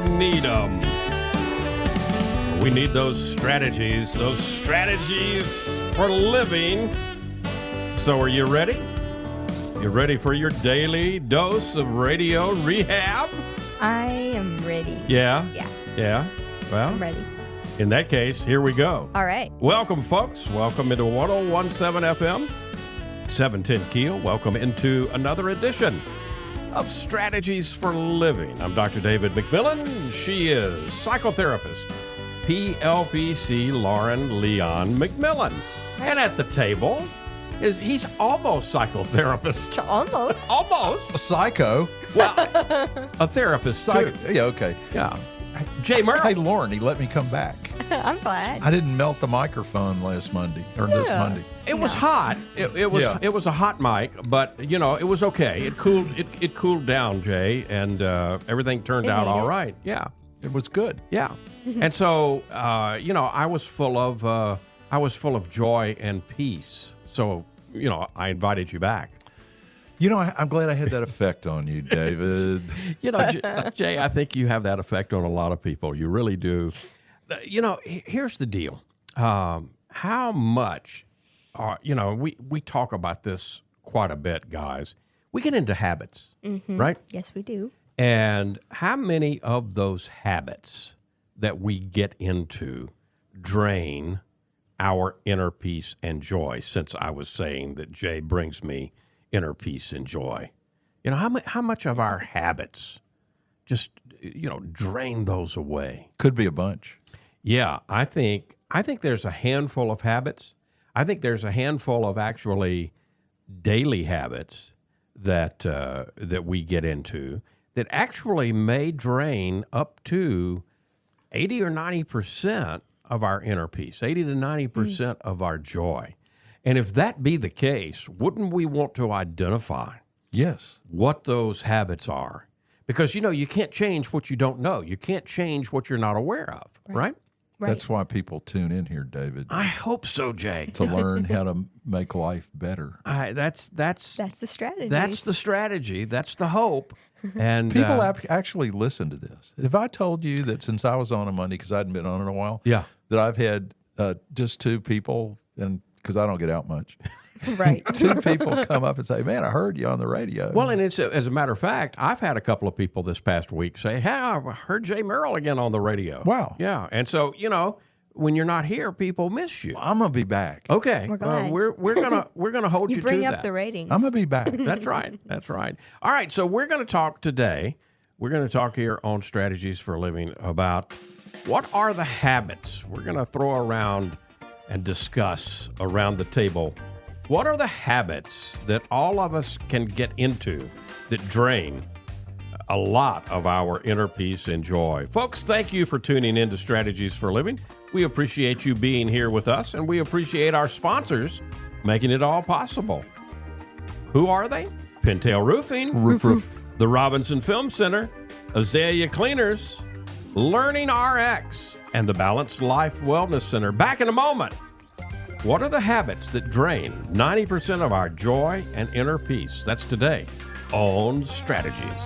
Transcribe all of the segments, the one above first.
we need them. We need those strategies for living. So are you ready? You ready for your daily dose of radio rehab? I am ready. Yeah? Yeah. Yeah? Well, I'm ready. in that case, here we go. All right. Welcome, folks. Welcome into 101.7 FM, 710 Keel. Welcome into another edition of Strategies for Living. I'm Dr. David McMillan. She is psychotherapist, PLPC Lauren Leon McMillan. And at the table he's almost psychotherapist. Almost. Almost. A psycho. Well, a therapist too. Yeah, okay. Yeah. Jay Murrell. Hey, Lauren, he let me come back. I'm glad. I didn't melt the microphone last Monday, or this Monday. It was hot. It was a hot mic, but it was okay. It cooled down, Jay, and everything turned out all right. Yeah. It was good. Yeah. And so I was full of joy and peace. So, I invited you back. I'm glad I had that effect on you, David. Jay, I think you have that effect on a lot of people. You really do. Here's the deal. How much, we talk about this quite a bit, guys. We get into habits, right? Yes, we do. And how many of those habits that we get into drain our inner peace and joy, since I was saying that Jay brings me inner peace and joy? How much of our habits just, drain those away? Could be a bunch. Yeah, I think there's a handful of habits. I think there's a handful of actually daily habits that we get into that actually may drain up to 80 or 90% of our inner peace, 80 to 90% of our joy. And if that be the case, wouldn't we want to identify what those habits are? Because, you can't change what you don't know. You can't change what you're not aware of, right? That's why people tune in here, David. I hope so, Jay. To learn how to make life better. That's the strategy. That's the strategy. That's the hope. And people actually listen to this. If I told you that since I was on a Monday, because I hadn't been on in a while, that I've had just two people, and because I don't get out much, right? Two people come up and say, "Man, I heard you on the radio." Well, and it's as a matter of fact, I've had a couple of people this past week say, "Hey, I heard Jay Murrell again on the radio." Wow. Yeah, and so when you're not here, people miss you. I'm gonna be back. Okay, We're glad. we're gonna hold you to that. Bring up the ratings. I'm gonna be back. That's right. That's right. All right, so we're going to talk today. We're going to talk here on Strategies for Living about what are the habits we're going to throw around and discuss around the table. What are the habits that all of us can get into that drain a lot of our inner peace and joy? Folks, thank you for tuning in to Strategies for Living. We appreciate you being here with us, and we appreciate our sponsors making it all possible. Who are they? Pintail Roofing, Roof. the Robinson Film Center, Azalea Cleaners, Learning RX, and the Balanced Life Wellness Center. Back in a moment. What are the habits that drain 90% of our joy and inner peace? That's today on Strategies.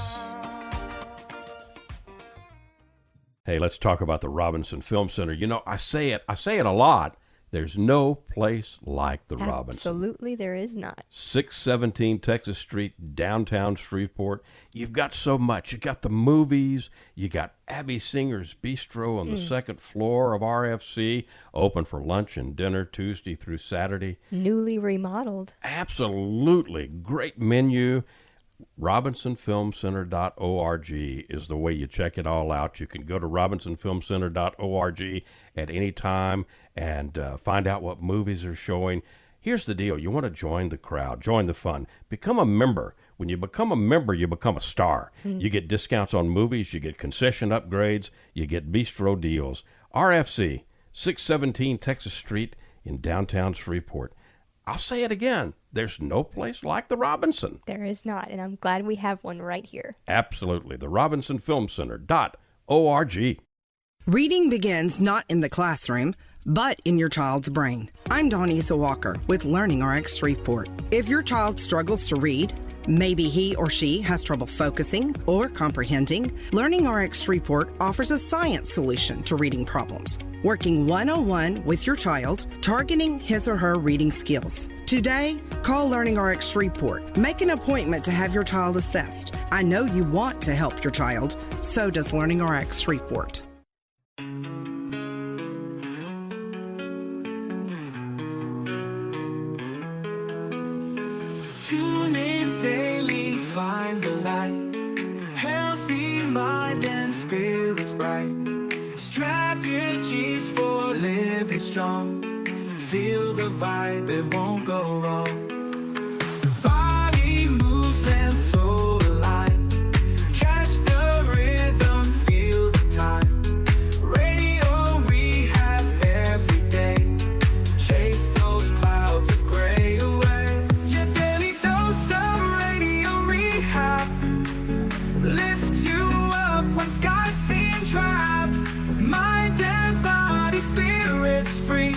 Hey, let's talk about the Robinson Film Center. I say it a lot. There's no place like the Robinson. Absolutely, there is not. 617 Texas Street, downtown Shreveport. You've got so much. You got the movies. You got Abby Singer's Bistro on the second floor of RFC, open for lunch and dinner Tuesday through Saturday. Newly remodeled. Absolutely. Great menu. RobinsonFilmCenter.org is the way you check it all out. You can go to RobinsonFilmCenter.org at any time and find out what movies are showing. Here's the deal. You want to join the crowd, join the fun, become a member. When you become a member, you become a star. You get discounts on movies, you get concession upgrades, you get bistro deals. RFC, 617 Texas Street in downtown Shreveport. I'll say it again. There's no place like the Robinson. There is not, and I'm glad we have one right here. Absolutely. The RobinsonFilmCenter.org. Reading begins not in the classroom, but in your child's brain. I'm Dawnisa Walker with Learning RX Shreveport. If your child struggles to read, Maybe he or she has trouble focusing or comprehending. Learning RX Report offers a science solution to reading problems, working one-on-one with your child, targeting his or her reading skills. Today, call Learning RX Report. Make an appointment to have your child assessed. I know you want to help your child, so does Learning RX Report. Tune in daily, find the light. Healthy mind and spirits bright. Strategies for living strong. Feel the vibe, it won't go wrong. Body moves and soul align. Catch the rhythm, feel the time. Radio we have every day. Chase those clouds of gray away. Your daily dose of radio rehab. Lift you up when skies seem drab. Mind and body, spirits free.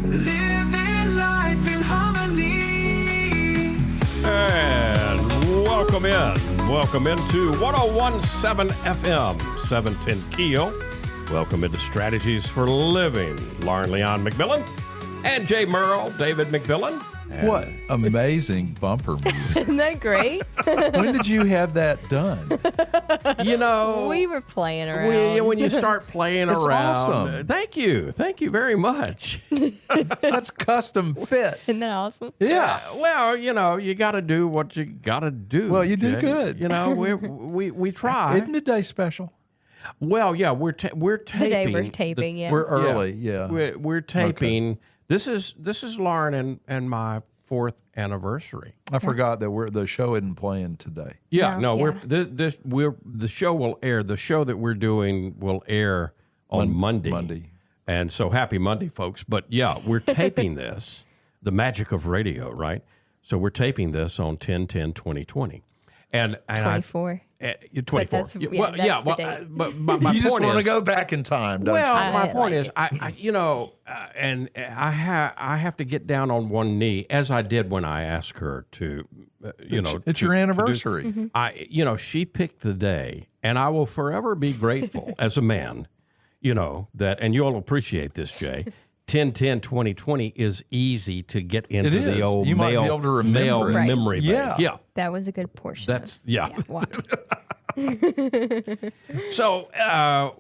Living life in harmony. And welcome into 101.7 FM, 710 Keel. Welcome into Strategies for Living. Lauren Leon McMillan and Jay Murrell, David McMillan. And What amazing bumper music. Isn't that great? When did you have that done? you know, We were playing around. when you start playing It's around. awesome. Thank you very much. That's custom fit. Isn't that awesome? Yeah. Well, you got to do what you got to do. Well, you do Jay. good. We try. Isn't it day special? Well, yeah, we're taping. The day we're taping, yeah. We're early, yeah. We're taping. This is Lauren and my 4th anniversary. I forgot that the show isn't playing today. Yeah, no, yeah. the show will air. The show that we're doing will air on Monday. Monday. And so happy Monday, folks. But yeah, we're taping this, the magic of radio, right? So we're taping this on 10/10/2020. And 24. 24. that's the date. But my You just point want to is, go back in time, don't well, you? my I point like is, it. and I have to get down on one knee, as I did when I asked her to, It's your anniversary. she picked the day, and I will forever be grateful as a man, that, and you'll appreciate this, Jay. 10/10/2020 is easy to get into It is. the old You might be able to remember male it. Right. memory Yeah. bank. Yeah. That was a good portion. That's yeah. Wow. So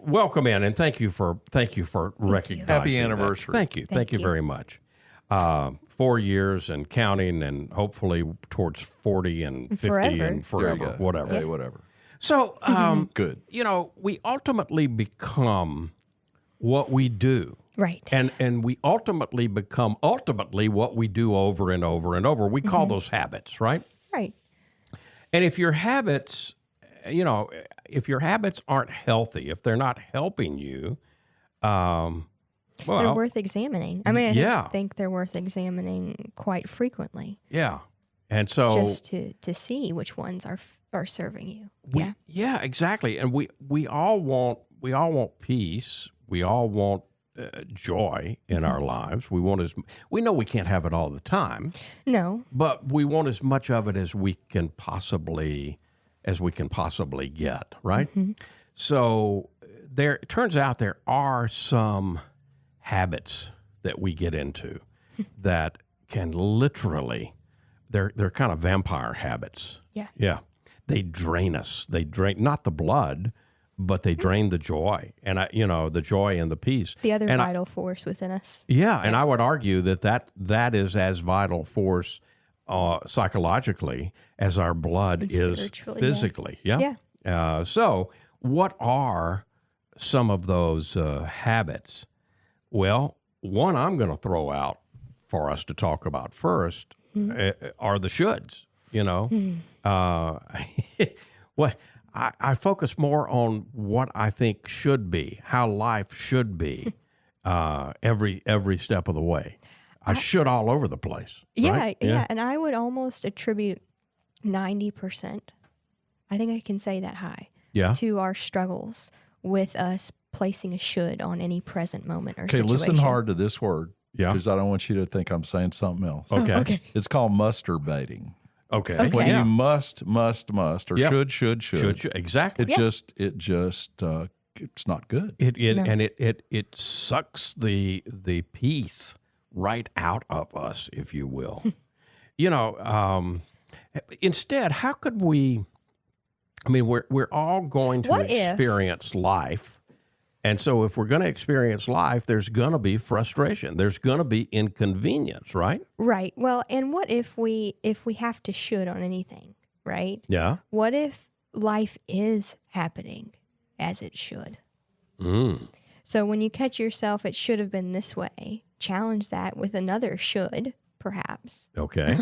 welcome in, and thank you for recognizing Happy that. anniversary. Thank you Thank you. very much. 4 years and counting, and hopefully towards 40 and 50 Forever. and There you forever, go. whatever. Hey, whatever. So Good. we ultimately become what we do. Right. And we ultimately become what we do over and over and over. We call those habits, right? Right. And if your habits, aren't healthy, if they're not helping you, They're worth examining. I mean, yeah. I think they're worth examining quite frequently, yeah. And so just to see which ones are serving you. yeah, exactly. And we all want peace. We all want joy in our lives. We know we can't have it all the time. No. But we want as much of it as we can possibly get, right? So it turns out there are some habits that we get into that can literally, they're kind of vampire habits. Yeah. Yeah. They drain us. They drain not the blood, but they drain the joy and the joy and the peace. The other and vital force within us. Yeah, and I would argue that is as vital force psychologically as our blood And is spiritually, physically. Yeah. So, what are some of those habits? Well, one I'm going to throw out for us to talk about first are the shoulds. Well, I focus more on what I think should be, how life should be, every step of the way. I should all over the place. Right? Yeah. And I would almost attribute 90%, I think I can say that high, to our struggles with us placing a should on any present moment or Okay, situation. listen hard to this word. Yeah. Because I don't want you to think I'm saying something else. Okay. Okay. It's called masturbating. Okay. When Yeah. you must, or Yep. should. Exactly. It just it's not good. It sucks the peace right out of us, if you will. Instead, how could we? I mean, we're all going to experience life, and so if we're going to experience life, there's going to be frustration. There's going to be inconvenience, right? Right. Well, and what if we have to should on anything, right? Yeah. What if life is happening as it should? So when you catch yourself, it should have been this way. Challenge that with another should, perhaps. Okay.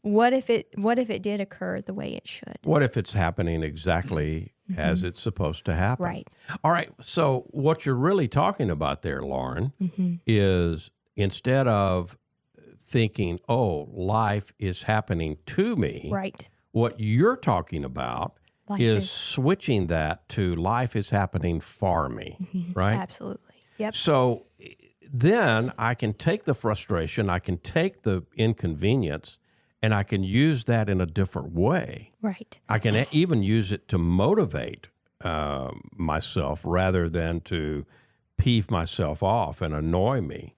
What if it did occur the way it should? What if it's happening exactly as it's supposed to happen? Right. All right. So what you're really talking about there, Lauren, is instead of thinking, "Oh, life is happening to me," Right. what you're talking about Life is is- switching that to life is happening for me, right? Absolutely. Yep. So then I can take the frustration, I can take the inconvenience, and I can use that in a different way. Right. I can even use it to motivate myself rather than to peeve myself off and annoy me.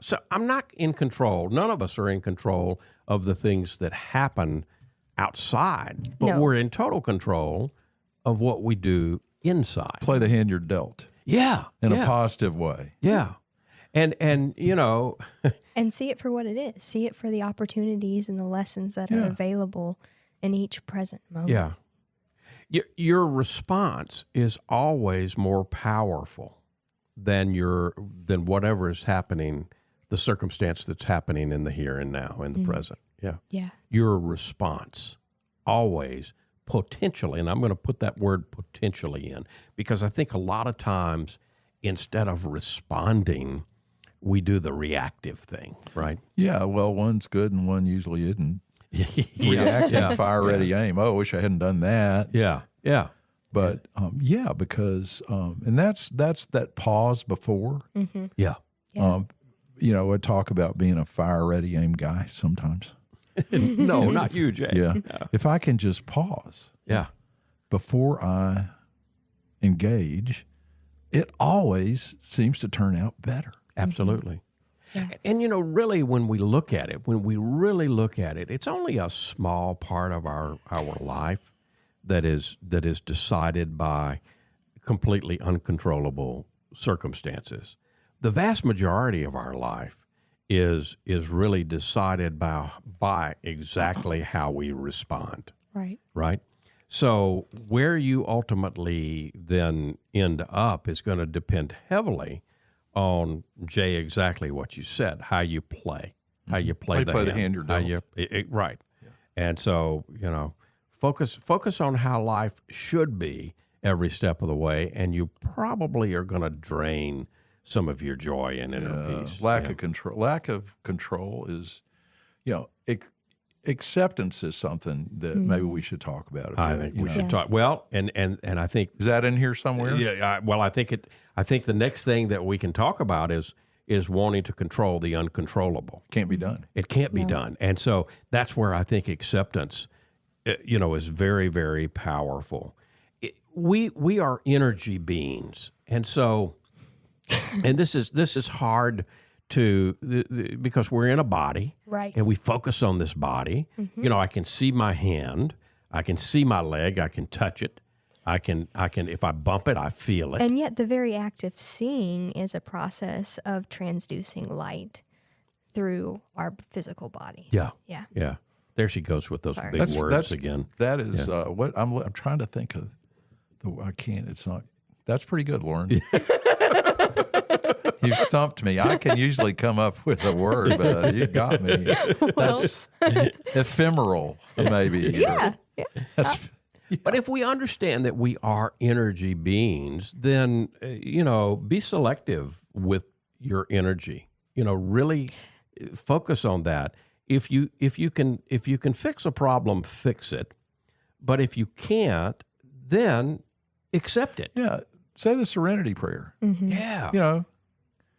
So I'm not in control. None of us are in control of the things that happen outside, but No. we're in total control of what we do inside. Play the hand you're dealt Yeah. in yeah, a positive way. Yeah. And And see it for what it is. See it for the opportunities and the lessons that are available in each present moment. yeah. Your response is always more powerful than whatever is happening, the circumstance that's happening in the here and now, in the present. Yeah. Yeah. Your response always potentially, and I'm going to put that word potentially in, because I think a lot of times instead of responding, we do the reactive thing, right? Yeah, well, one's good and one usually isn't. Reacting, fire ready, aim. Oh, I wish I hadn't done that. Yeah. But because and that's that pause before. Yeah. I talk about being a fire ready, aim guy sometimes. No, not you, Jay. Yeah. If I can just pause Yeah. before I engage, it always seems to turn out better. Absolutely. Yeah. And really, when we really look at it, it's only a small part of our life that is decided by completely uncontrollable circumstances. The vast majority of our life is really decided by exactly how we respond. Right. Right? So where you ultimately then end up is going to depend heavily on, Jay, exactly what you said, how you play, how you play, the hand you're dealt. Right. Yeah. And so, focus on how life should be every step of the way, and you probably are going to drain some of your joy and inner peace. Lack of control is, acceptance is something that maybe we should talk about a bit. I think we should talk. Well, and I think, is that in here somewhere? yeah. I think the next thing that we can talk about is wanting to control the uncontrollable. Can't be done. It can't be done, and so that's where I think acceptance, is very, very powerful. We are energy beings, and so, and this is hard because we're in a body, Right. and we focus on this body. I can see my hand, I can see my leg, I can touch it, I can if I bump it, I feel it. And yet the very act of seeing is a process of transducing light through our physical bodies. Yeah. Yeah. Yeah, there she goes with those big words again. That is what I'm trying to think of. I can't. It's not. That's pretty good, Lauren. You stumped me. I can usually come up with a word, but you got me. That's ephemeral, maybe. Yeah. That's, But if we understand that we are energy beings, then be selective with your energy. Really focus on that. If you can fix a problem, fix it. But if you can't, then accept it. yeah. Say the serenity prayer. Yeah.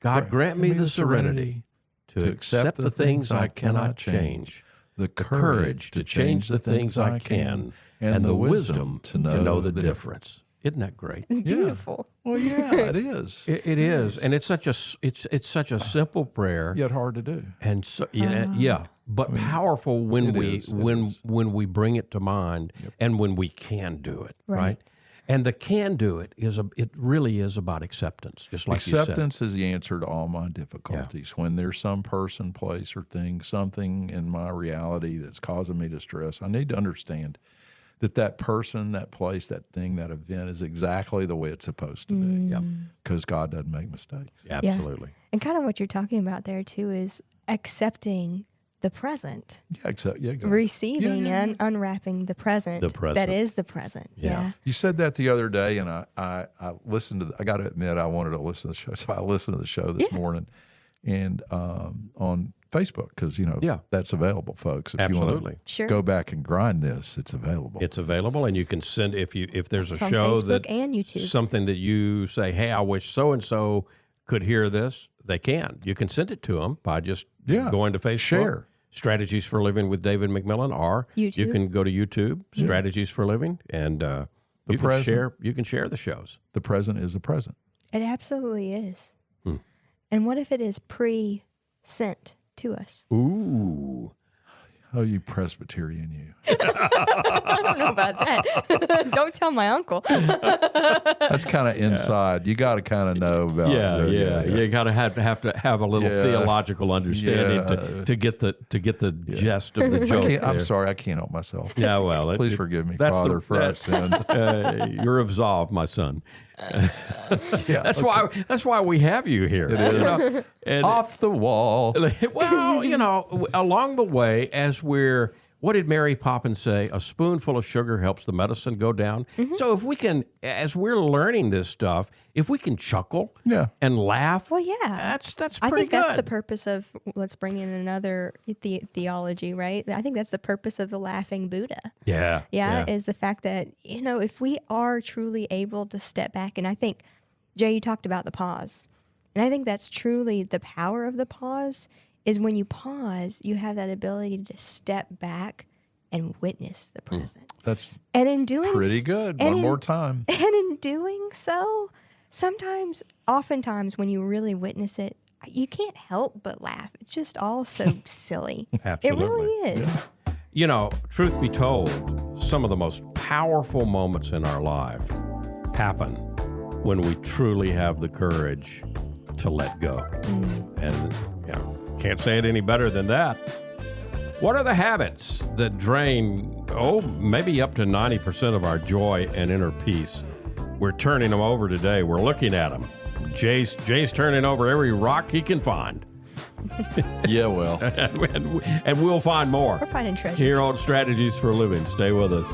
God grant me the serenity to accept the things I cannot change, the courage to change the things I can, and the wisdom to know the difference. Isn't that great? Beautiful. Well, yeah, it is. It is, and it's such a simple prayer, Yet hard to do. and so but powerful when we bring it to mind, and when we can do it, right? And the can do it it really is about acceptance, just like Acceptance you is the answer to all my difficulties. When there's some person, place, or thing, something in my reality that's causing me distress, I need to understand that person, that place, that thing, that event is exactly the way it's supposed to be. Because God doesn't make mistakes. said. Absolutely. And kind of what you're talking about there too is accepting the present. Receiving and unwrapping the present. That is the present. Yeah. You said that the other day, and I listened to. I got to admit, I wanted to listen to the show, so I listened to the show this morning, and on Facebook, because that's available, folks. If you want to go back and grind this, it's available. It's available, and you can send if there's a show Facebook and YouTube. Something that you say, hey, I wish so and so could hear this. They can. You can send it to them by just going to Facebook. Share. Strategies for Living with David McMillan, or YouTube. You can go to YouTube, Strategies for Living, and you can share the shows. The present is the present. It absolutely is. And what if it is pre-sent to us? Ooh. Oh, you Presbyterian, you. I don't know about that. Don't tell my uncle. That's kind of inside. You got to kind of know about it. You got to have to have a little theological understanding to get the gist of the joke. I'm sorry, I can't help myself. Yeah, well, please forgive me, Father, for our sins. You're absolved, my son. That's why we have you here. It is off the wall. Well, along the way, as what did Mary Poppins say? A spoonful of sugar helps the medicine go down. So if we can, as we're learning this stuff, if we can chuckle and laugh, that's pretty good. I think that's the purpose of, let's bring in another theology, right? I think that's the purpose of the laughing Buddha. Yeah. Is the fact that, if we are truly able to step back, and I think, Jay, you talked about the pause, and I think that's truly the power of the pause, is when you pause, you have that ability to step back and witness the present. That's in doing pretty good. One more time. And in doing so, oftentimes when you really witness it, you can't help but laugh. It's just all so silly. Absolutely. It really is. Truth be told, some of the most powerful moments in our life happen when we truly have the courage to let go. And, can't say it any better than that. What are the habits that drain, maybe up to 90% of our joy and inner peace? We're turning them over today. We're looking at them. Jay's turning over every rock he can find. Yeah, well. and we'll find more. We're finding treasures. Here on Strategies for Living. Stay with us.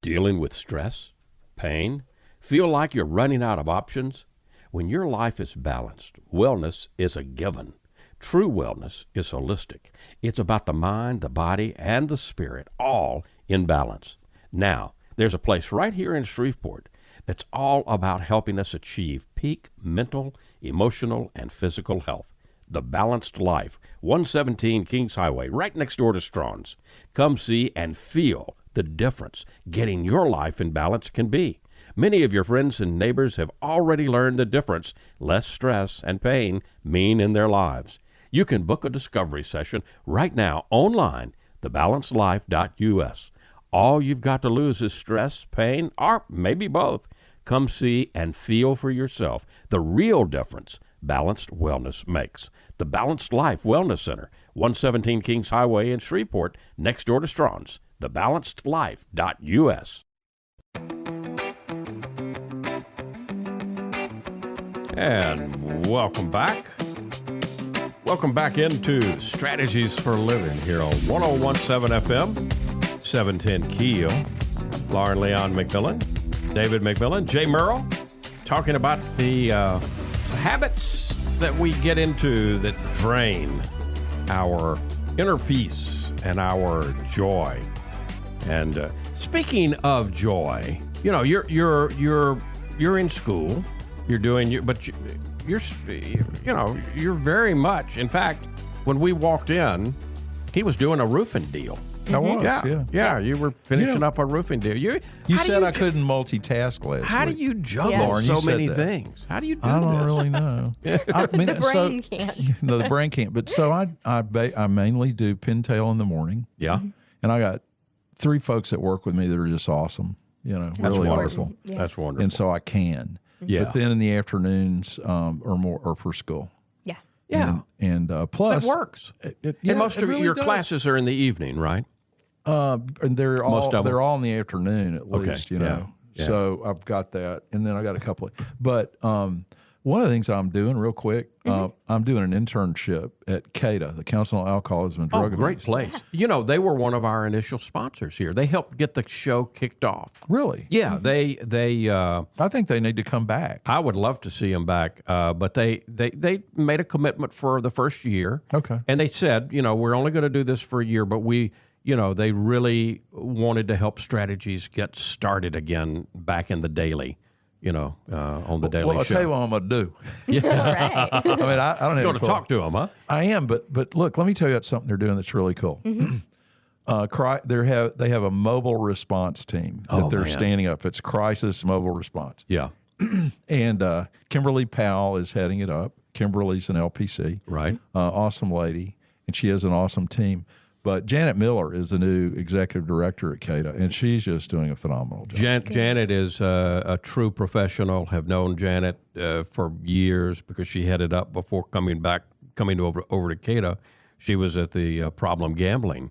Dealing with stress, pain, feel like you're running out of options? When your life is balanced, wellness is a given. True wellness is holistic. It's about the mind, the body, and the spirit, all in balance. Now, there's a place right here in Shreveport that's all about helping us achieve peak mental, emotional, and physical health. The Balanced Life, 117 Kings Highway, right next door to Strawn's. Come see and feel the difference getting your life in balance can be. Many of your friends and neighbors have already learned the difference less stress and pain mean in their lives. You can book a discovery session right now online, thebalancedlife.us. All you've got to lose is stress, pain, or maybe both. Come see and feel for yourself the real difference balanced wellness makes. The Balanced Life Wellness Center, 117 Kings Highway in Shreveport, next door to Strawn's, thebalancedlife.us. And welcome back. Welcome back into Strategies for Living here on 101.7 FM, 710 Keel. Lauren Leon McMillan, David McMillan, Jay Murrell, talking about the habits that we get into that drain our inner peace and our joy. And speaking of joy, you're in school. You're doing but you're very much. In fact, when we walked in, he was doing a roofing deal. I was, Yeah. You were finishing up a roofing deal. You said I couldn't multitask last How do week. you juggle Lauren, so you said many that. things? How do you do I don't this? really know. I mean, The brain can't. No, the brain can't. But so I mainly do pintail in the morning, Yeah. and I got 3 folks that work with me that are just awesome. That's Really wonderful. awesome. Yeah. That's wonderful. And so I can. Yeah. But then in the afternoons or for school. Yeah. yeah. And plus It works. and most of your classes are in the evening, right? And they're Most of they're them. all in the afternoon at least, you know. Yeah. So I've got that, and then I got a couple of. But one of the things I'm doing real quick, I'm doing an internship at CADA, the Council on Alcoholism and Drug Abuse. Great place. They were one of our initial sponsors here. They helped get the show kicked off. Really? Yeah, they I think they need to come back. I would love to see them back, but they made a commitment for the first year. Okay. And they said, we're only going to do this for a year, but they really wanted to help strategies get started again back in the daily, on the daily Well, I'll show. tell you what I'm going to do. Right. I mean, I don't You're have going to talk to them, huh? I am, but look, let me tell you about something they're doing that's really cool. They have a mobile response team that they're man. standing up. It's Crisis Mobile Response. Yeah. And Kimberly Powell is heading it up. Kimberly's an LPC. Right. Awesome lady, and she has an awesome team. But Janet Miller is the new executive director at CADA, and she's just doing a phenomenal job. Janet is a true professional. Have known Janet for years because she headed up before coming over to CADA. She was at the Problem Gambling.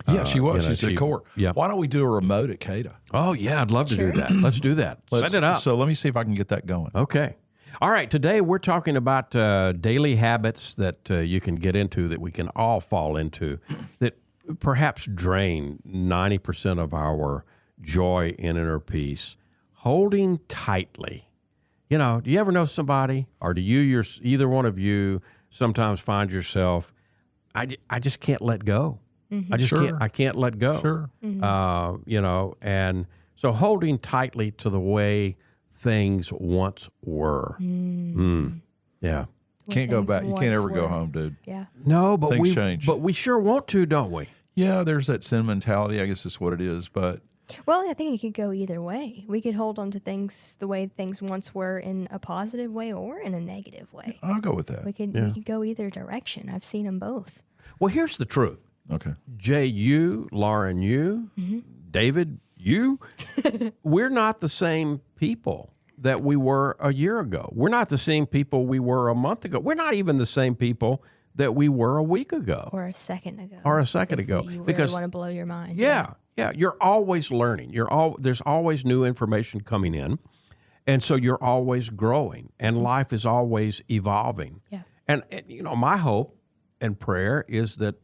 Yeah, she was. She's at core. Yeah. Why don't we do a remote at CADA? Oh yeah, I'd love to do that. Let's do that. Set it up. So let me see if I can get that going. Okay. All right. Today we're talking about daily habits that you can get into, that we can all fall into, that perhaps drain 90% of our joy and inner peace. Holding tightly. Do you ever know somebody, or do either one of you sometimes find yourself, I just can't let go. I just can't let go. Sure. And so holding tightly to the way things once were. Yeah. Can't go things back. You can't once ever go were. home, dude. Yeah. No, but Things change. But we sure want to, don't we? Yeah, there's that sentimentality. I guess is what it is. But Well, I think it could go either way. We could hold on to things the way things once were in a positive way or in a negative way. I'll go with that. We could go either direction. I've seen them both. Well, here's the truth. Okay. Jay, you, Lauren, you, David, you, we're not the same people that we were a year ago. We're not the same people we were a month ago. We're not even the same people that we were a week ago. Or a second ago. If You really because want to blow your mind. Yeah, you're always learning. There's always new information coming in, and so you're always growing, and life is always evolving. Yeah. And my hope and prayer is that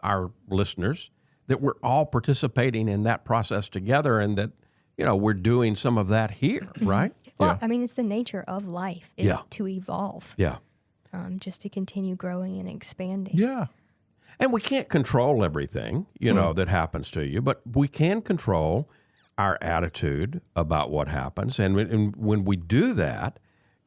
our listeners, that we're all participating in that process together, and that we're doing some of that here, right? Well, I mean, it's the nature of life is Yeah. to evolve, Yeah. just to continue growing and expanding. Yeah. And we can't control everything, that happens to you, but we can control our attitude about what happens. And when we do that,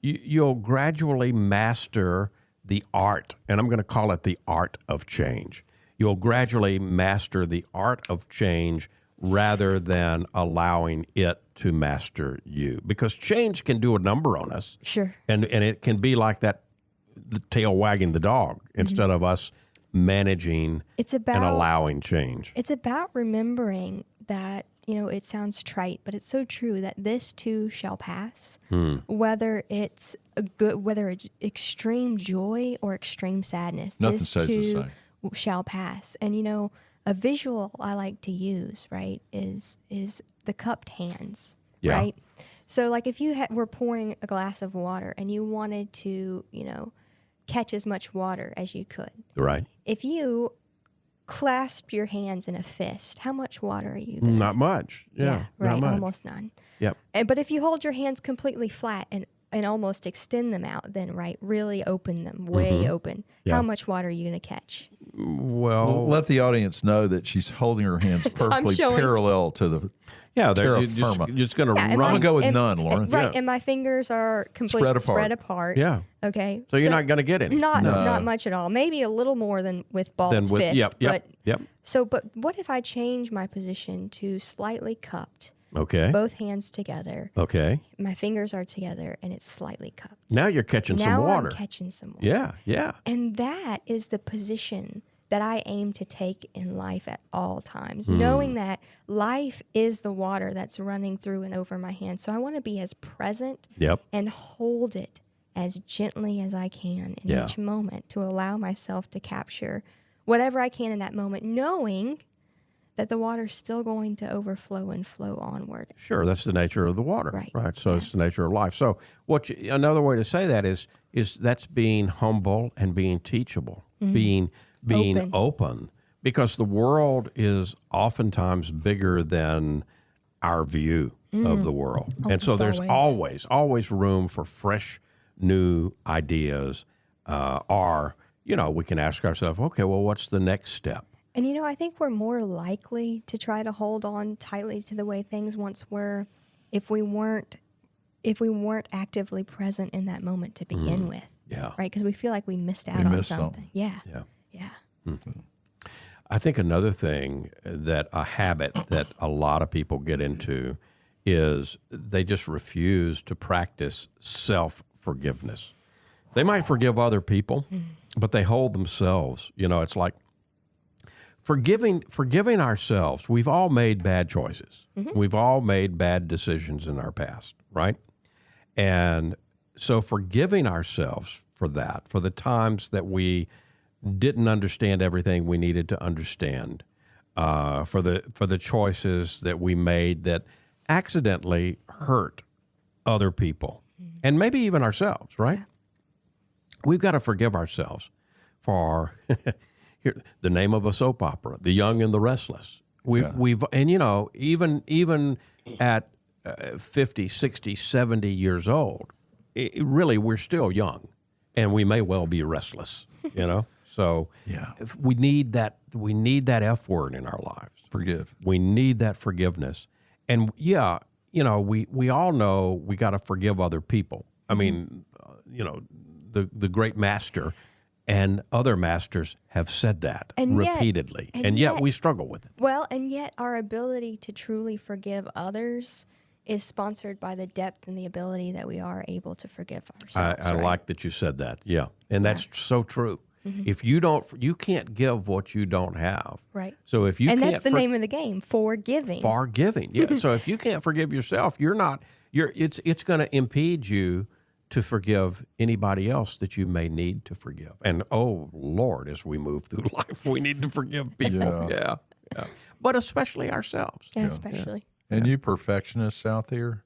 you'll gradually master the art, and I'm going to call it the art of change. You'll gradually master the art of change rather than allowing it to master you. Because change can do a number on us. Sure. And it can be like that, the tail wagging the dog, instead of us managing It's about and allowing change. It's about remembering that, it sounds trite, but it's so true that this too shall pass. Whether it's whether it's extreme joy or extreme sadness, Nothing this stays the too same. shall pass. And a visual I like to use, right, is the cupped hands, Yeah. right? So like if you were pouring a glass of water and you wanted to, catch as much water as you could. Right? If you clasp your hands in a fist, how much water are you gonna Not much. Yeah. right, Not much. almost none. Yep. But if you hold your hands completely flat and and almost extend them out then, right? Really open them, way open. Yeah. How much water are you going to catch? Well, Let the audience know that she's holding her hands perfectly showing- parallel to the yeah, terra you're firma. just going to Yeah, and run. I'm gonna go with and- none, Lauren. Right, Yeah. and my fingers are completely Spread apart. Yeah. Okay. So you're not going to get any. Not much at all. Maybe a little more than with balled fist. Yep. But what if I change my position to slightly cupped, Okay. both hands together, Okay. my fingers are together, and it's slightly cupped? Now you're catching some Now water. I'm catching some water. Yeah. Yeah. And that is the position that I aim to take in life at all times, knowing that life is the water that's running through and over my hands. So I want to be as present Yep. and hold it as gently as I can in Yeah. each moment to allow myself to capture whatever I can in that moment, knowing that the water's still going to overflow and flow onward. Sure, that's the nature of the water, Right. So it's the nature of life. So another way to say that is that's being humble and being teachable, being open, because the world is oftentimes bigger than our view of the world, and so there's always room for fresh, new ideas. Or we can ask ourselves, okay, well, what's the next step? And I think we're more likely to try to hold on tightly to the way things once were if we weren't actively present in that moment to begin with. Yeah. Right? Because we feel like we missed out on something. Yeah. I think another thing a habit that a lot of people get into is they just refuse to practice self-forgiveness. They might forgive other people, but they hold themselves. It's like forgiving ourselves. We've all made bad choices. We've all made bad decisions in our past, right? And so forgiving ourselves for that, for the times that we didn't understand everything we needed to understand, for the choices that we made that accidentally hurt other people and maybe even ourselves, right? We've got to forgive ourselves for the name of a soap opera, The Young and the Restless. We've even at 50, 60, 70 years old, really we're still young, and we may well be restless. So we need that F word in our lives. Forgive. We need that forgiveness. And we all know we got to forgive other people. I mean, the great master and other masters have said that repeatedly. And yet we struggle with it. Well, and yet our ability to truly forgive others is sponsored by the depth and the ability that we are able to forgive ourselves. I like that you said that. Yeah. And that's so true. If you can't give what you don't have. Right. So if you and can't that's the name of the game, forgiving. Forgiving. Yeah. So if you can't forgive yourself, it's going to impede you to forgive anybody else that you may need to forgive. And oh Lord, as we move through life, we need to forgive people. Yeah. But especially ourselves. Yeah, especially. And you perfectionists out there,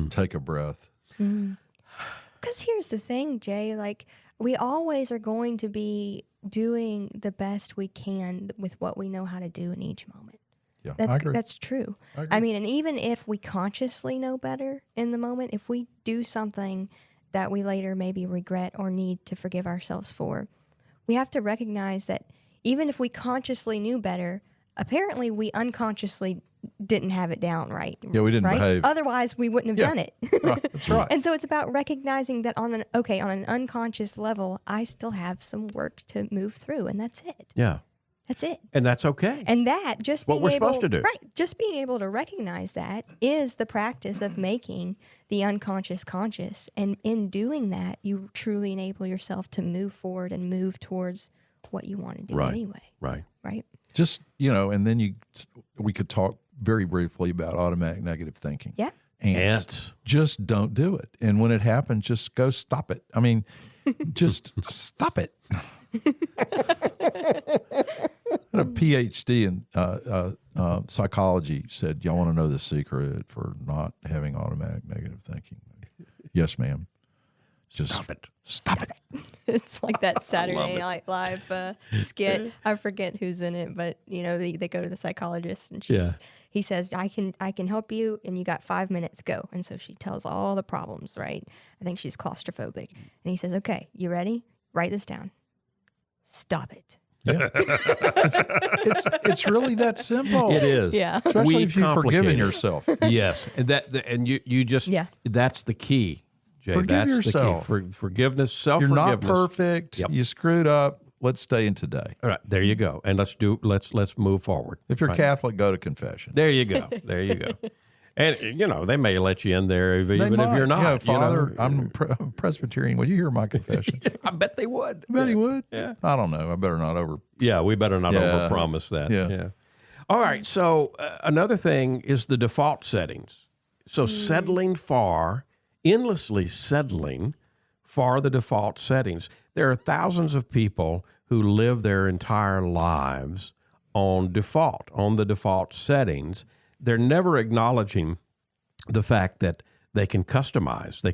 take a breath. Because here's the thing, Jay, like we always are going to be doing the best we can with what we know how to do in each moment. Yeah, I agree. That's true. I agree. I mean, and even if we consciously know better in the moment, if we do something that we later maybe regret or need to forgive ourselves for, we have to recognize that even if we consciously knew better, apparently we unconsciously didn't have it down right. Yeah, we didn't right? behave. Otherwise, we wouldn't have done it. Right, that's right. And so it's about recognizing that on an unconscious level, I still have some work to move through, and that's it. Yeah. That's it. And that's okay. And that just what being we're able, supposed to do. Right. Just being able to recognize that is the practice of making the unconscious conscious. And in doing that, you truly enable yourself to move forward and move towards what you want to do anyway. Right. Right. Just, and then we could talk very briefly about automatic negative thinking. Yeah. Ants. Just don't do it. And when it happens, just go stop it. I mean, just stop it. A PhD in psychology said, y'all want to know the secret for not having automatic negative thinking? Yes, ma'am. Just Stop it. Stop it. It's like that Saturday Night Live skit. I forget who's in it, but they go to the psychologist and he says, I can help you, and you got 5 minutes, go. And so she tells all the problems, right? I think she's claustrophobic. And he says, okay, you ready? Write this down. Stop it. Yeah. it's really that simple. It is. Yeah. Especially We if you've forgiven complicate it. yourself. Yes, and you just that's the key, Jay. Forgive that's yourself. the key. Forgiveness, You're self-forgiveness. not perfect. Yep. You screwed up. Let's stay in today. All right, there you go. And let's move forward. If you're Right. Catholic, go to confession. There you go. There you go. And they may let you in there even if might. you're not. Yeah, Father, I'm Presbyterian. Will you hear my confession? I bet they would. I bet he would. Yeah. I don't know. I better not over. Yeah, we better not Yeah. overpromise that. Yeah. All right. So another thing is the default settings. So endlessly settling for the default settings. There are thousands of people who live their entire lives on the default settings. They're never acknowledging the fact that they can customize, they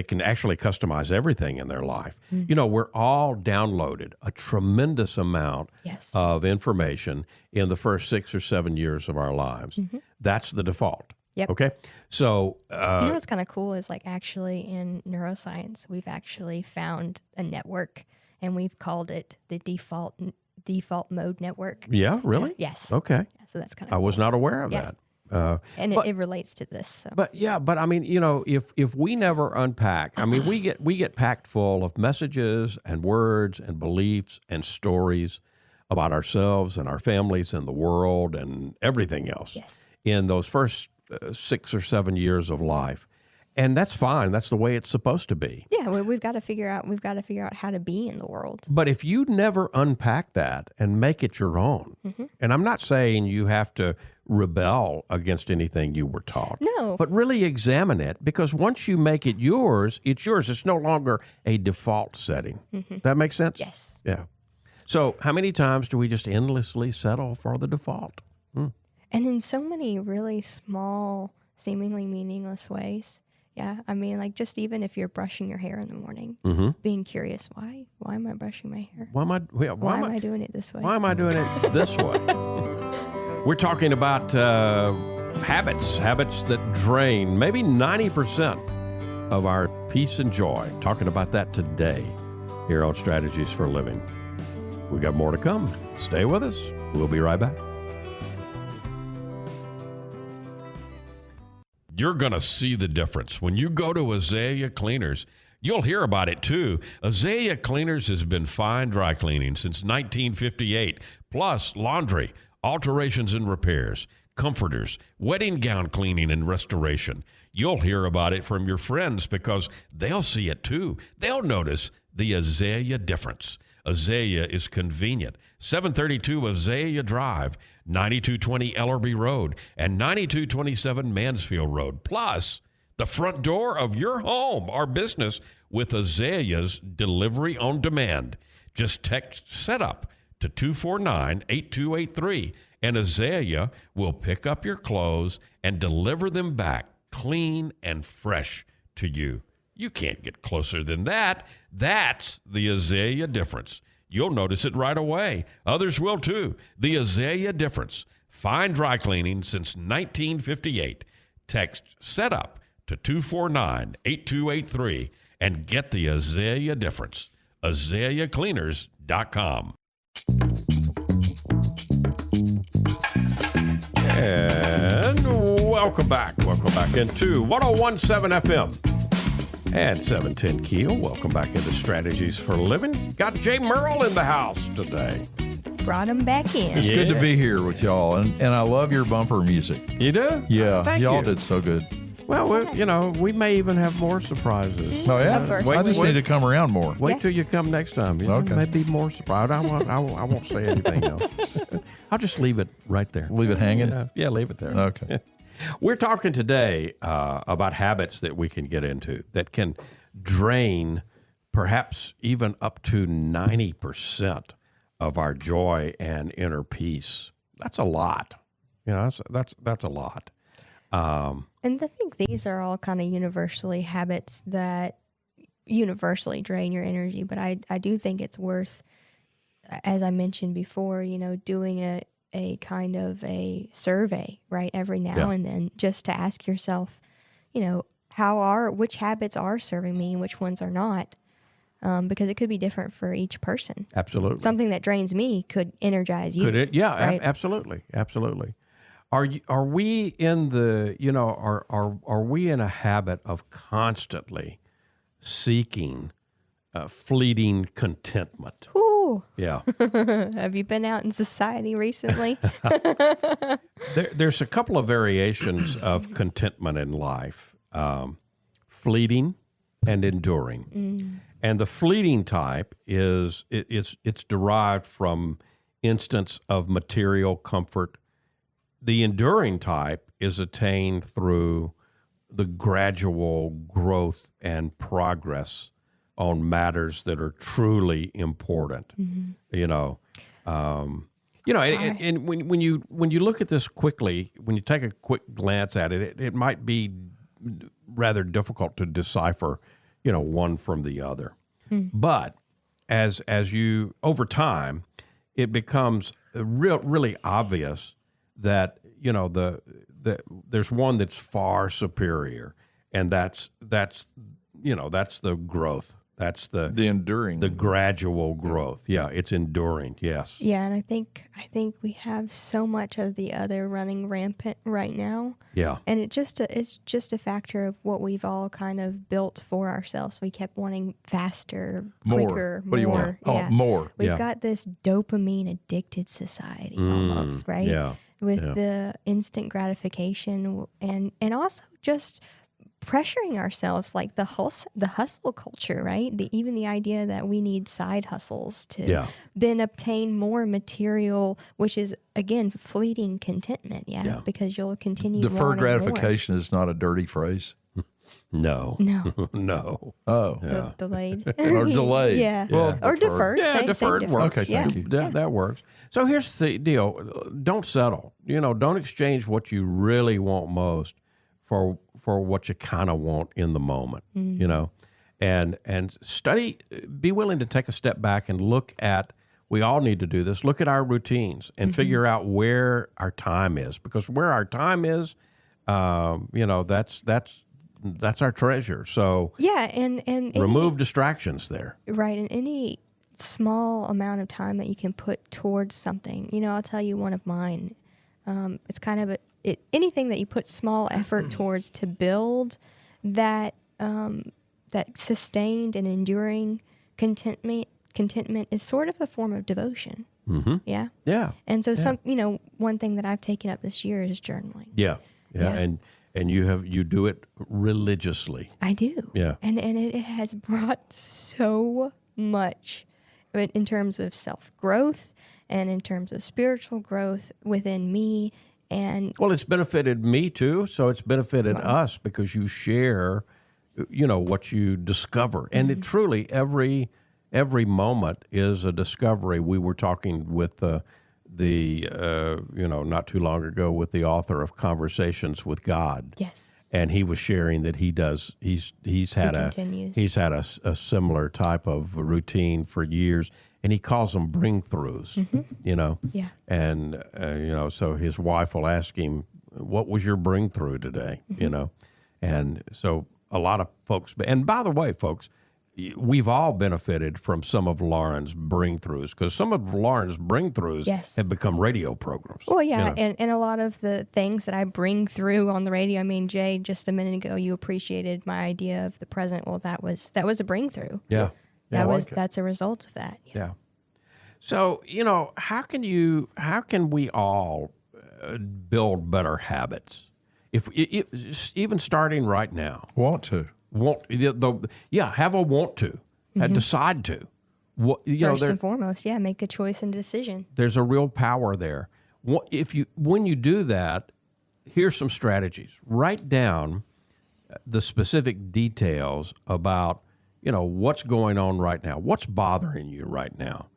can actually customize everything in their life. We're all downloaded a tremendous amount of information in the first 6 or 7 years of our lives. That's the default. Yep. Okay. So, what's kind of cool is like actually in neuroscience, we've actually found a network and we've called it the default mode network. yeah, really? Yes. Okay. Yeah, so that's kind of I was not aware of Yeah. that. and it relates to this. So. But I mean, if we never unpack, I mean, we get packed full of messages and words and beliefs and stories about ourselves and our families and the world and everything else in those first 6 or 7 years of life. And that's fine. That's the way it's supposed to be. Yeah, we've got to figure out how to be in the world. But if you never unpack that and make it your own, and I'm not saying you have to rebel against anything you were taught. No. But really examine it, because once you make it yours, it's yours. It's no longer a default setting. That makes sense? Yes. Yeah. So how many times do we just endlessly settle for the default? And in so many really small, seemingly meaningless ways. Yeah, I mean, like just even if you're brushing your hair in the morning, being curious, why am I brushing my hair? Why am I doing it this way? Why am I doing it this way? We're talking about habits that drain maybe 90% of our peace and joy. Talking about that today here on Strategies for Living. We got more to come. Stay with us. We'll be right back. You're going to see the difference. When you go to Azalea Cleaners, you'll hear about it too. Azalea Cleaners has been fine dry cleaning since 1958, plus laundry, alterations and repairs, comforters, wedding gown cleaning and restoration. You'll hear about it from your friends because they'll see it too. They'll notice the Azalea difference. Azalea is convenient. 732 Azalea Drive, 9220 Ellerby Road, and 9227 Mansfield Road. Plus, the front door of your home or business with Azalea's delivery on demand. Just text SETUP to 249-8283, and Azalea will pick up your clothes and deliver them back clean and fresh to you. You can't get closer than that. That's the Azalea difference. You'll notice it right away. Others will too. The Azalea difference. Fine dry cleaning since 1958. Text SETUP to 249-8283 and get the Azalea difference. AzaleaCleaners.com. And welcome back. Welcome back into 101.7 FM. And 710 Keel, welcome back into Strategies for Living. Got Jay Murrell in the house today. Brought him back in. It's good to be here with y'all, and I love your bumper music. You do? Yeah, Thank y'all you. did so good. Well, we may even have more surprises. Oh yeah, Of course. I just need to come around more. Wait till you come next time. Okay. Maybe more surprise. I won't say anything else. I'll just leave it right there. Leave it hanging. Yeah, leave it there. Okay. We're talking today about habits that we can get into that can drain perhaps even up to 90% of our joy and inner peace. That's a lot. That's a lot. And I think these are all kind of universally habits that universally drain your energy. But I do think it's worth, as I mentioned before, doing a a kind of a survey, right, every now and then, just to ask yourself, which habits are serving me and which ones are not, because it could be different for each person. Absolutely. Something that drains me could energize you. Could it? Yeah, right? absolutely. Are we in the, are we in a habit of constantly seeking fleeting contentment? Ooh. Yeah. Have you been out in society recently? There's a couple of variations of contentment in life, fleeting and enduring. And the fleeting type it's derived from instance of material comfort. The enduring type is attained through the gradual growth and progress on matters that are truly important. And when you look at this quickly, when you take a quick glance at it, it might be rather difficult to decipher, one from the other. But as you over time, it becomes really obvious that there's one that's far superior, and that's the growth. That's the enduring, the gradual growth. Yeah, it's enduring. Yes. Yeah, and I think we have so much of the other running rampant right now. Yeah. And it's just a factor of what we've all kind of built for ourselves. We kept wanting faster, quicker, more. What do you want? Yeah. Oh, more. We've got this dopamine addicted society almost, right? Yeah. With the instant gratification and also just pressuring ourselves, like the hustle culture, right? Even the idea that we need side hustles to then obtain more material, which is again fleeting contentment. Yeah. Because you'll continue Deferred wanting gratification more. is not a dirty phrase. No. No. Oh, Yeah. Delayed or delayed. Yeah. Well, or deferred. Yeah, Same deferred difference. works. Okay, Yeah. thank you. That works. So here's the deal. Don't settle. Don't exchange what you really want most for what you kind of want in the moment, and study, be willing to take a step back and look at, we all need to do this, look at our routines and figure out where our time is, because where our time is, that's our treasure. So Yeah, and remove distractions there. right, and any small amount of time that you can put towards something. I'll tell you one of mine. It's kind of anything that you put small effort towards to build that that sustained and enduring contentment is sort of a form of devotion. Mm-hmm. Yeah. Yeah. And so one thing that I've taken up this year is journaling. Yeah. And you do it religiously. I do. Yeah. And it has brought so much in terms of self-growth and in terms of spiritual growth within me. And well, it's benefited me too, so it's benefited us because you share, what you discover, and it truly every moment is a discovery. We were talking with the not too long ago with the author of Conversations with God. yes. And he was sharing that he's had a similar type of routine for years, and he calls them bring-throughs. Yeah. And so his wife will ask him, "What was your bring-through today?" And so a lot of folks. And by the way, folks, we've all benefited from some of Lauren's bring-throughs, because some of Lauren's bring-throughs have become radio programs. Well, yeah, and a lot of the things that I bring through on the radio. I mean, Jay, just a minute ago, you appreciated my idea of the present. Well, that was a bring-through. Yeah. That's a result of that. Yeah. So, how can we all build better habits? If even starting right now. Want to. Have a want to, decide to. First and foremost, make a choice and a decision. There's a real power there. When you do that, here's some strategies. Write down the specific details about what's going on right now, what's bothering you right now.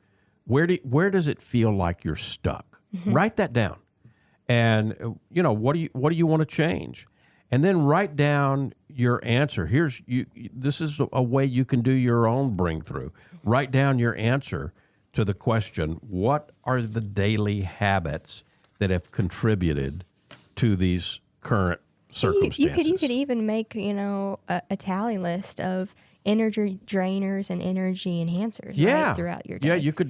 Where does it feel like you're stuck? Write that down, and what do you want to change? And then write down your answer. This is a way you can do your own bring-through. Write down your answer to the question, what are the daily habits that have contributed to these current circumstances. You could even make, a tally list of energy drainers and energy enhancers right, throughout your day. Yeah, you could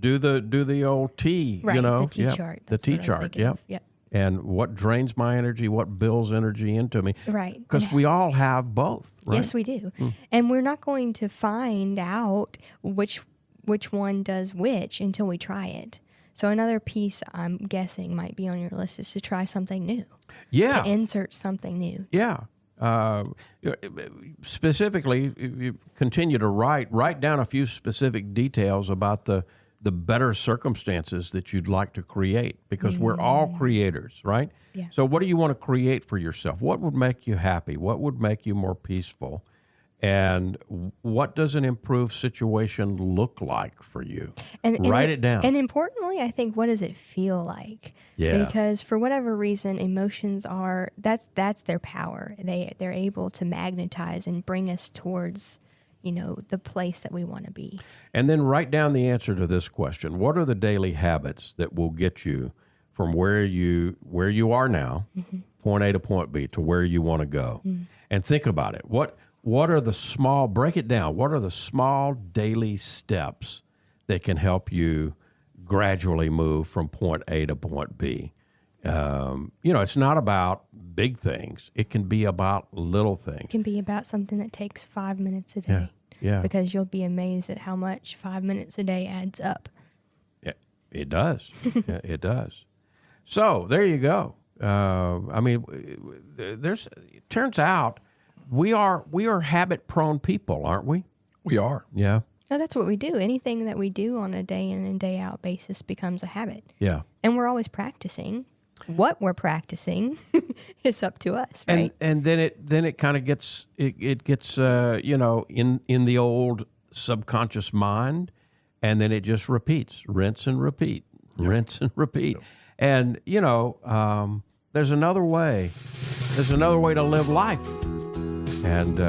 do the old T, right, the T Yep. chart. The T chart, Yep. And what drains my energy, what builds energy into me. Right. Because we all have both, right? Yes, we do. And we're not going to find out which one does which until we try it. So another piece I'm guessing might be on your list is to try something new. Yeah. To insert something new. Yeah. Specifically, you continue to write down a few specific details about the better circumstances that you'd like to create, because we're all creators, right? Yeah. So what do you want to create for yourself? What would make you happy? What would make you more peaceful? And what does an improved situation look like for you? And write it down. And importantly, I think, what does it feel like? Yeah. Because for whatever reason, emotions are, that's their power. They're able to magnetize and bring us towards, the place that we want to be. And then write down the answer to this question. What are the daily habits that will get you from where you are now, point A to point B, to where you want to go? And think about it. What are the small, break it down, what are the small daily steps that can help you gradually move from point A to point B? It's not about big things. It can be about little things. It can be about something that takes 5 minutes a day. Yeah. Because you'll be amazed at how much 5 minutes a day adds up. Yeah, it does. Yeah, it does. So there you go. It turns out we are habit-prone people, aren't we? We are. Yeah. No, that's what we do. Anything that we do on a day in and day out basis becomes a habit. Yeah. And we're always practicing. What we're practicing is up to us, right? And then it kind of gets in the old subconscious mind, and then it just repeats, rinse and repeat, rinse and repeat. Yep. And there's another way. There's another way to live life. And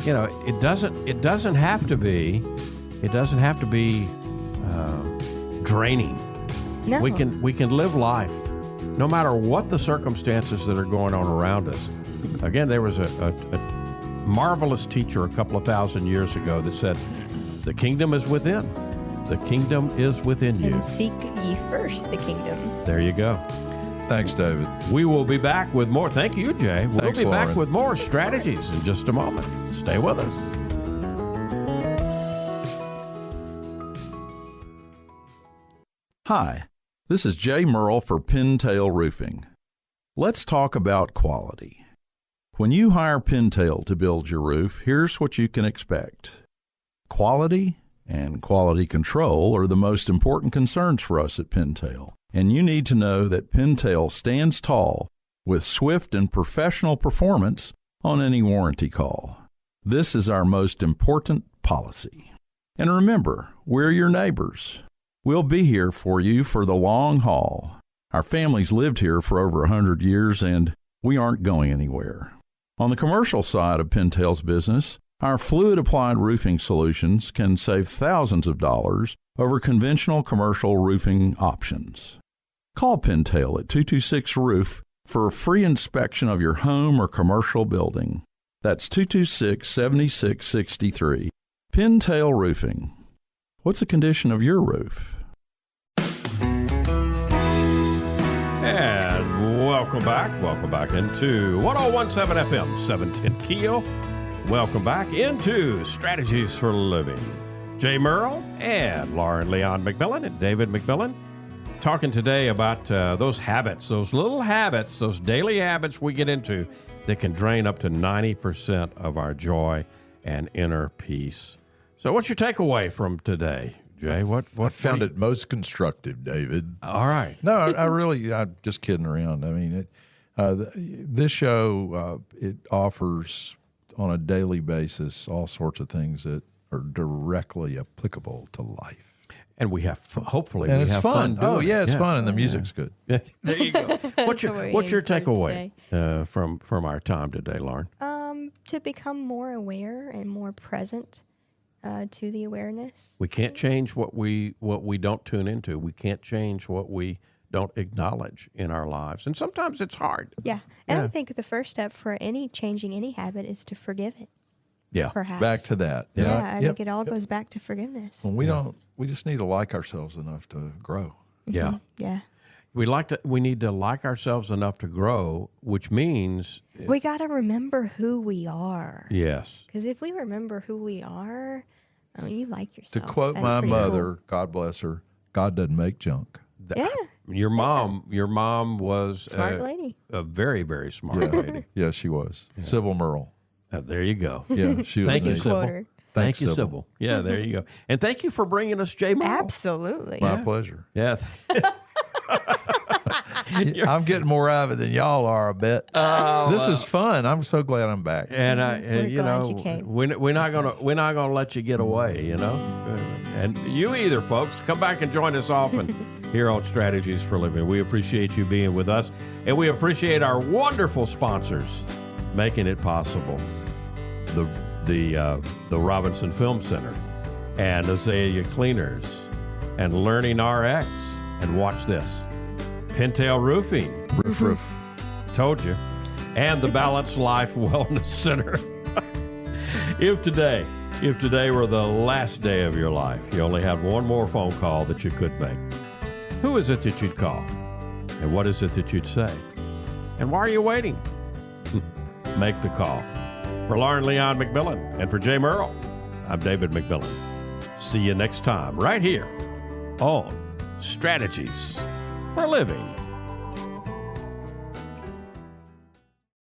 it doesn't have to be draining. No. We can live life no matter what the circumstances that are going on around us. Again, there was a marvelous teacher a couple of thousand years ago that said, "The kingdom is within. The kingdom is within you. And seek ye first the kingdom." There you go. Thanks, David. We will be back with more. Thank you, Jay. We'll Thanks, be back Lauren. with more strategies in just a moment. Stay with us. Hi, this is Jay Murrell for Pintail Roofing. Let's talk about quality. When you hire Pintail to build your roof, here's what you can expect. Quality and quality control are the most important concerns for us at Pintail, and you need to know that Pintail stands tall with swift and professional performance on any warranty call. This is our most important policy. And remember, we're your neighbors. We'll be here for you for the long haul. Our family's lived here for over 100 years, and we aren't going anywhere. On the commercial side of Pintail's business, our fluid-applied roofing solutions can save thousands of dollars over conventional commercial roofing options. Call Pintail at 226-ROOF for a free inspection of your home or commercial building. That's 226-7663. Pintail Roofing. What's the condition of your roof? And welcome back. Welcome back into 1017 FM, 710 Keel. Welcome back into Strategies for Living. Jay Murrell and Lauren Leon McMillan and David McMillan talking today about those habits, those little habits, those daily habits we get into that can drain up to 90% of our joy and inner peace. So what's your takeaway from today, Jay? I found it most constructive, David. All right. No, I'm just kidding around. I mean, this show, it offers on a daily basis all sorts of things that are directly applicable to life. And we have, hopefully, and we it's have fun. fun doing Yeah, it's it. fun, and the music's good. There you go. What's your takeaway today. from our time today, Lauren? To become more aware and more present to the awareness. We can't change what we don't tune into. We can't change what we don't acknowledge in our lives. And sometimes it's hard. Yeah. And Yeah. I think the first step for changing any habit is to forgive it, Yeah. perhaps. Back to that. Yeah, I Yep. think it all goes back to forgiveness. When we just need to like ourselves enough to grow. Yeah. Yeah. We need to like ourselves enough to grow, which means We got to remember who we are. yes. Because if we remember who we are, you like To yourself. quote That's my pretty mother, God bless her, God doesn't make junk. Cool. Yeah. Your mom was Smart lady. a very, very smart lady. Yeah, she was. Sybil Murrell. There you go. Yeah, she was Thank you, neat. Sybil. Quote her. Thank you, Sybil. Sybil. Yeah, there you go. And thank you for bringing us Jay Murrell. Absolutely. My pleasure. Yeah. I'm getting more out of it than y'all are, I bet. This is fun. I'm so glad I'm back. And We're you glad know, you came. we're not gonna let you get away, you know, and you either, folks. Come back and join us often here on Strategies for Living. We appreciate you being with us, and we appreciate our wonderful sponsors making it possible. The Robinson Film Center, and Azalea Cleaners, and Learning RX, and watch this, Pintail Roofing. Roof. Told you. And the Balanced Life Wellness Center. If today were the last day of your life, you only had one more phone call that you could make, who is it that you'd call? And what is it that you'd say? And why are you waiting? Make the call. For Lauren Leon McMillan and for Jay Murrell, I'm David McMillan. See you next time right here on Strategies for Living.